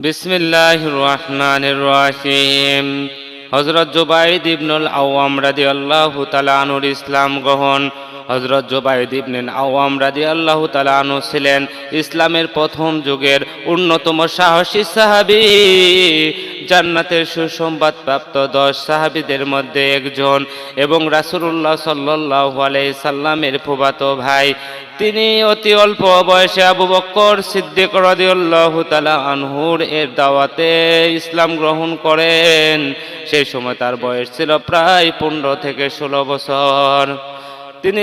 বিসমিল্লাহির রহমানির রহিম। হযরত জুবাইর ইবনুল আওয়াম রাদিয়াল্লাহু তাআলা আনহুর ইসলাম গ্রহণ। হযরত জুবাইর ইবনে আওয়াম রাদিয়াল্লাহু তাআলা আনহু ছিলেন ইসলামের প্রথম যুগের অন্যতম সাহসী সাহাবী। জান্নাতের সুসংবাদ প্রাপ্ত 10 সাহাবীদের মধ্যে একজন এবং রাসূলুল্লাহ সাল্লাল্লাহু আলাইহি সাল্লামের ফুফাতো ভাই। তিনি অতি অল্প বয়সে আবু বকর সিদ্দিক রাদিয়াল্লাহু তাআলা আনহুর এর দাওয়াতে ইসলাম গ্রহণ করেন। সেই সময় তার বয়স ছিল প্রায় 15 থেকে 16 বছর। তিনি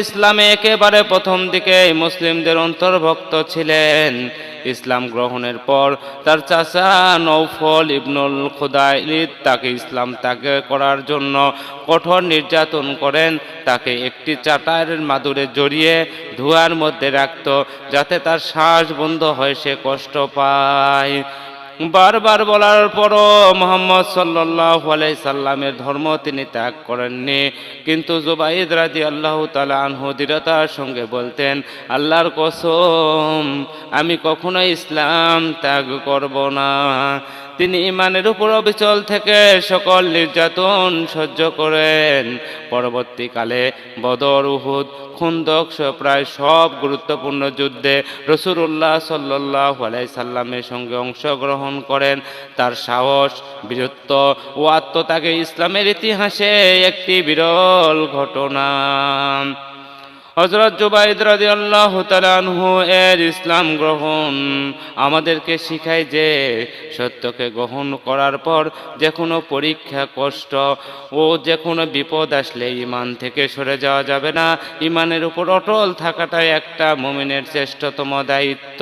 ইসলামে একেবারে প্রথম দিকে মুসলিমদের অন্তর্ভুক্ত ছিলেন। ইসলাম গ্রহণের পর তার চাচা নৌফল ইবনুল খুদাইলিদ তাকে ইসলাম ত্যাগ করার জন্য কঠোর নির্যাতন করেন। তাকে একটি চাটাইয়ের মাদুরে জড়িয়ে ধোঁয়ার মধ্যে রাখত, যাতে তার শ্বাস বন্ধ হয়, সে কষ্ট পায়। বারবার বলার পরও মুহাম্মদ সাল্লাল্লাহু আলাইহি সাল্লামের ধর্ম তিনি ত্যাগ করেননি। কিন্তু জুবাইর রাদিয়াল্লাহু তাআলা আনহু দৃঢ়তার সঙ্গে বলতেন, আল্লাহর কসম, আমি কখনো ইসলাম ত্যাগ করব না। তিনি ঈমানের উপর অবিচল থেকে সকল নির্যাতন সহ্য করেন। পরবর্তীকালে বদর, উহুদ, খুন্দক সহ প্রায় সব গুরুত্বপূর্ণ যুদ্ধে রাসূলুল্লাহ সাল্লাল্লাহু আলাইহি সাল্লামের সঙ্গে অংশগ্রহণ করেন। তার সাহস, বীরত্ব ও আত্মত্যাগে ইসলামের ইতিহাসে একটি বিরল ঘটনা। হযরত জুবাইর রাদিয়াল্লাহু তাআলা আনহু এর ইসলাম গ্রহণ আমাদেরকে শিখায় যে সত্যকে গ্রহণ করার পর যে কোনো পরীক্ষা, কষ্ট ও যে কোনো বিপদ আসলে ঈমান থেকে সরে যাওয়া যাবে না। ঈমানের উপর অটল থাকাটাই একটা মুমিনের শ্রেষ্ঠতম দায়িত্ব।